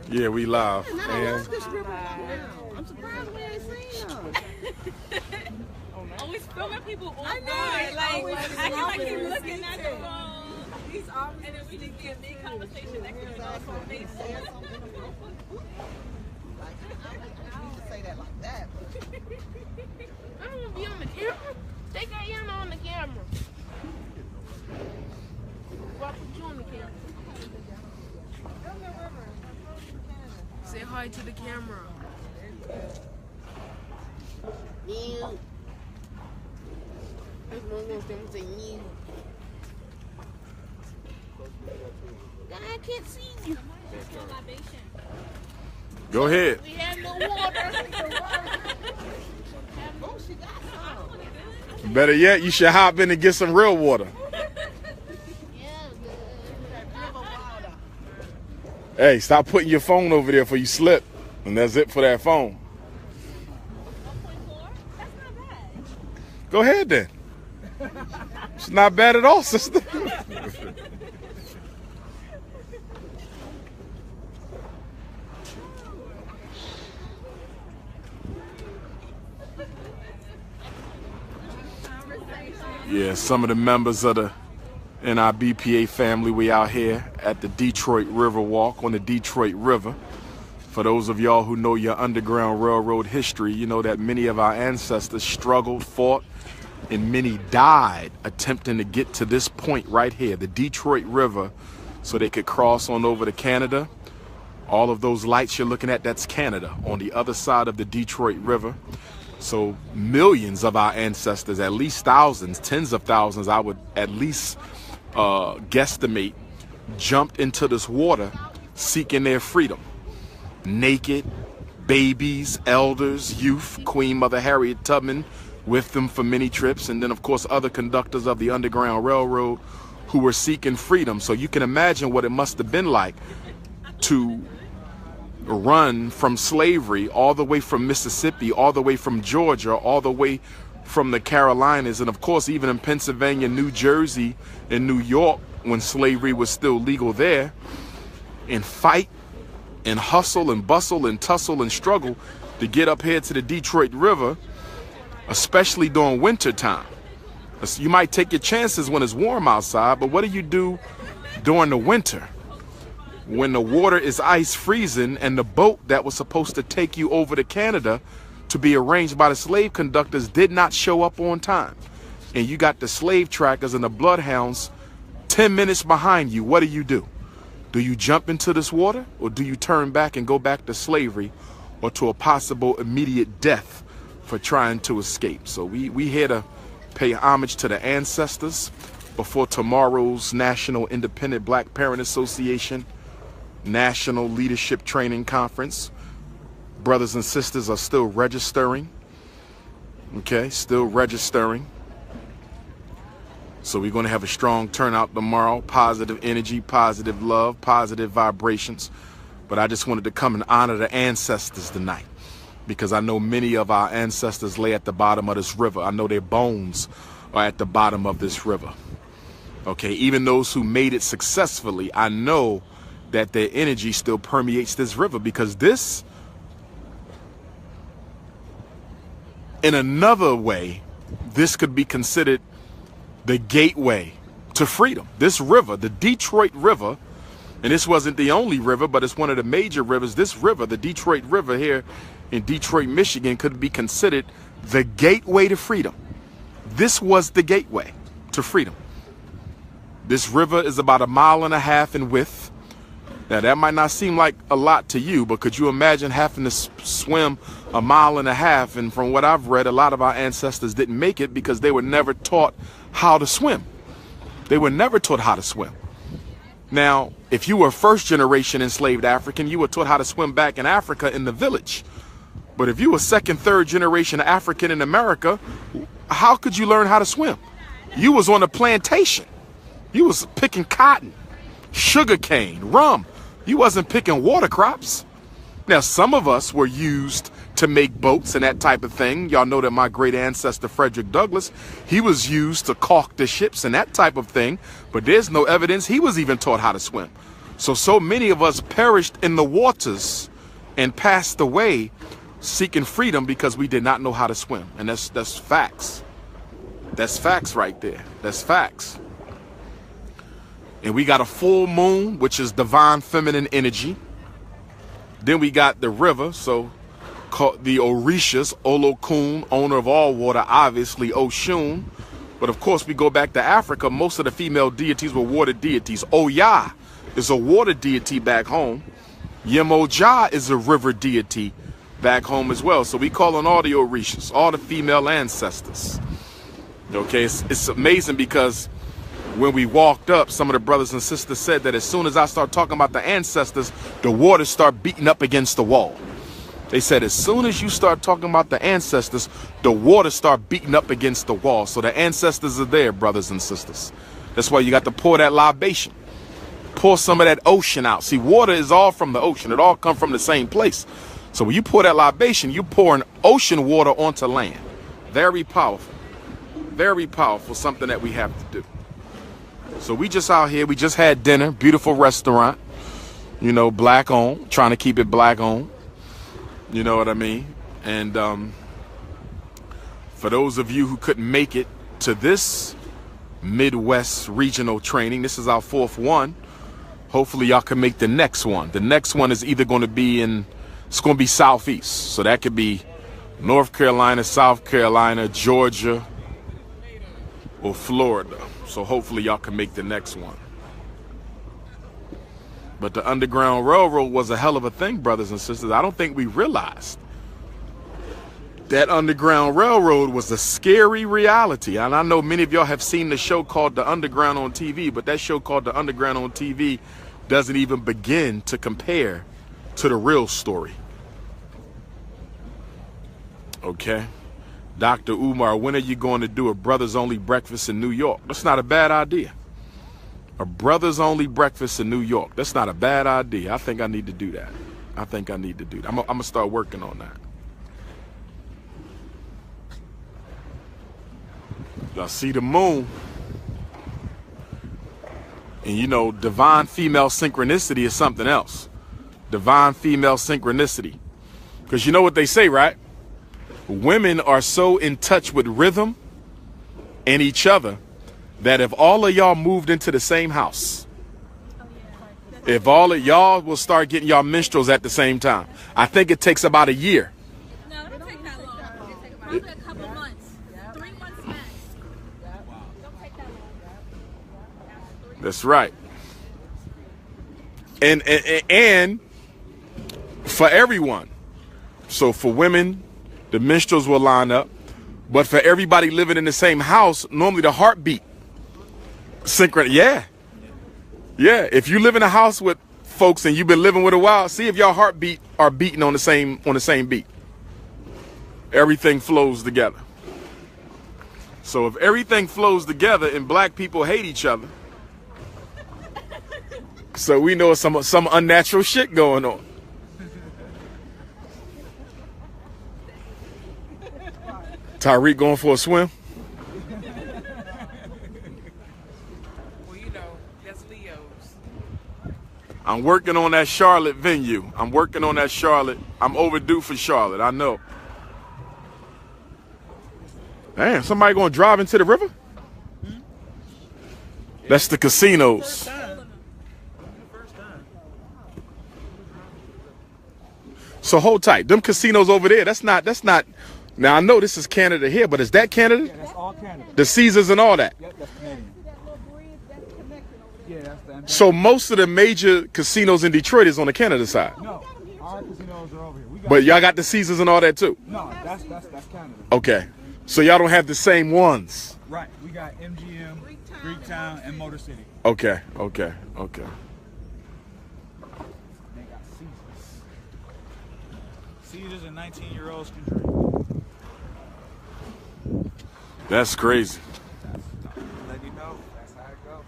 Yeah, we live. And And I'm surprised we ain't seen them. Always filming people all I know, day. always Like, I can like keep filming. looking at the phone. He's always And then we can get a big conversation next to each other's phone face. I used to say that like that. I don't want to be on the camera. They got you on the camera. Why put you on the camera? Say hi to the camera. New. This one wants them to say new. I can't see you. go ahead. We have no water. Oh, she got some. Better yet, you should hop in and get some real water. Hey, stop putting your phone over there before you slip. And that's it for that phone. 1.4? That's not bad. Go ahead then. It's not bad at all, sister. Yeah, some of the members of the NIBPA family, we out here at the Detroit River Walk on the Detroit River. For those of y'all who know your Underground Railroad history, you know that many of our ancestors struggled, fought, and many died attempting to get to this point right here, the Detroit River, so they could cross on over to Canada. All of those lights you're looking at, that's Canada on the other side of the Detroit River. So millions of our ancestors, at least thousands, tens of thousands, I would at least guesstimate, jumped into this water seeking their freedom. Naked, babies, elders, youth, Queen Mother Harriet Tubman with them for many trips, and then of course other conductors of the Underground Railroad who were seeking freedom. So you can imagine what it must have been like to run from slavery all the way from Mississippi, all the way from Georgia, all the way from the Carolinas, and of course even in Pennsylvania, New Jersey, and New York when slavery was still legal there, and fight and hustle and bustle and tussle and struggle to get up here to the Detroit River, especially during winter time. You might take your chances when it's warm outside, but what do you do during the winter when the water is ice freezing and the boat that was supposed to take you over to Canada to be arranged by the slave conductors did not show up on time? And you got the slave trackers and the bloodhounds 10 minutes behind you. What do? Do you jump into this water, or do you turn back and go back to slavery or to a possible immediate death for trying to escape? So we here to pay homage to the ancestors before tomorrow's National Independent Black Parent Association National Leadership Training Conference. Brothers and sisters are still registering. Okay, still registering. So we're going to have a strong turnout tomorrow. Positive energy, positive love, positive vibrations. But I just wanted to come and honor the ancestors tonight, because I know many of our ancestors lay at the bottom of this river. I know their bones are at the bottom of this river. Okay, even those who made it successfully, I know that their energy still permeates this river, because this, in another way, this could be considered the gateway to freedom. This river, the Detroit River, and this wasn't the only river, but it's one of the major rivers. This river, the Detroit River here in Detroit, Michigan, could be considered the gateway to freedom. This was the gateway to freedom. This river is about 1.5 miles in width. Now, that might not seem like a lot to you, but could you imagine having to swim 1.5 miles? And from what I've read, a lot of our ancestors didn't make it because they were never taught how to swim. They were never taught how to swim. Now, if you were first generation enslaved African, you were taught how to swim back in Africa in the village. But if you were second, third generation African in America, how could you learn how to swim? You was on a plantation. You was picking cotton, sugar cane, rum. You wasn't picking water crops. Now, some of us were used to make boats and that type of thing. Y'all know that my great ancestor, Frederick Douglass, he was used to caulk the ships and that type of thing. But there's no evidence he was even taught how to swim. So many of us perished in the waters and passed away seeking freedom because we did not know how to swim. And that's facts. That's facts right there. That's facts. And we got a full moon, which is divine feminine energy. Then we got the river, so called the Orishas, Olokun, owner of all water, obviously Oshun. But of course, we go back to Africa. Most of the female deities were water deities. Oya is a water deity back home. Yemoja is a river deity back home as well. So we call on all the Orishas, all the female ancestors. Okay, it's amazing because when we walked up, some of the brothers and sisters said that as soon as I start talking about the ancestors, the waters start beating up against the wall. They said as soon as you start talking about the ancestors, the waters start beating up against the wall. So the ancestors are there, brothers and sisters. That's why you got to pour that libation. Pour some of that ocean out. See, water is all from the ocean. It all comes from the same place. So when you pour that libation, you pouring ocean water onto land. Very powerful. Very powerful. Something that we have to do. So we just out here, we just had dinner, beautiful restaurant, you know, black owned, trying to keep it black owned, you know what I mean? And for those of you who couldn't make it to this Midwest regional training, this is our 4th one. Hopefully y'all can make the next one. The next one is either going to be it's going to be Southeast. So that could be North Carolina, South Carolina, Georgia, or Florida. So hopefully y'all can make the next one. But the Underground Railroad was a hell of a thing, brothers and sisters. I don't think we realized that Underground Railroad was a scary reality. And I know many of y'all have seen the show called The Underground on TV, but that show called The Underground on TV doesn't even begin to compare to the real story. Okay? Dr. Umar, when are you going to do a brothers only breakfast in New York? That's not a bad idea. A brothers only breakfast in New York. That's not a bad idea. I think I need to do that. I think I need to do that. I'm going to start working on that. Y'all see the moon. And you know, divine female synchronicity is something else. Divine female synchronicity. Because you know what they say, right? Women are so in touch with rhythm and each other that if all of y'all moved into the same house, if all of y'all will start getting y'all menstruals at the same time, I think it takes about a year. No, it don't take that long. Probably a couple months. 3 months max. Don't take that long. That's right. And for everyone. So for women, the menstruals will line up. But for everybody living in the same house, normally the heartbeat yeah. If you live in a house with folks and you've been living with a while, see if y'all heartbeat are beating on the same beat. Everything flows together. So if everything flows together and black people hate each other, so we know some unnatural shit going on. Tyreek going for a swim? Well, you know, that's Leo's. I'm working on that Charlotte venue. I'm working on that Charlotte. I'm overdue for Charlotte, I know. Damn, somebody gonna drive into the river? That's the casinos. So hold tight. Them casinos over there, that's not. Now, I know this is Canada here, but is that Canada? Yeah, that's all Canada. The Caesars and all that? Yep, that's Canadian. Yeah, that's the So most of the major casinos in Detroit is on the Canada side. No, our casinos are over here. We got But y'all got the Caesars and all that too? No, that's Canada. Okay. So y'all don't have the same ones? Right. We got MGM, Greektown, and Motor City. Okay. They got Caesars. Caesars and 19-year-olds can drink. That's crazy. Let you know. That's how it goes.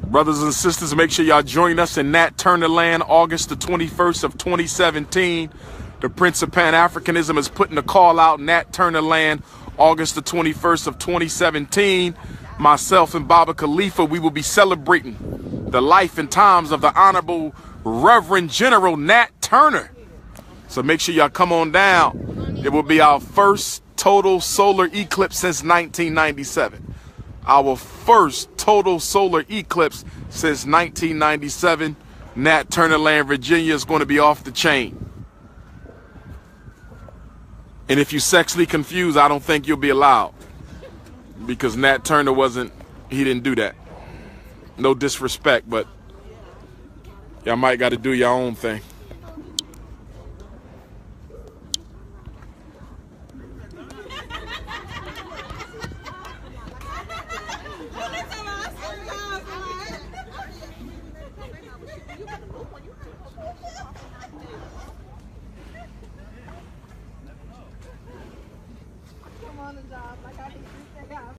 Brothers and sisters, make sure y'all join us in Nat Turner Land, August the 21st of 2017. The Prince of Pan-Africanism is putting a call out, Nat Turner Land, August the 21st of 2017. myself and Baba Khalifa, we will be celebrating the life and times of the Honorable Reverend General Nat Turner. So make sure y'all come on down. It will be our first total solar eclipse since 1997. Our first total solar eclipse since 1997. Nat Turner Land, Virginia is going to be off the chain. And if you're sexually confused, I don't think you'll be allowed. Because Nat Turner he didn't do that. No disrespect, but y'all might got to do your own thing. Come on the job, like I can see that.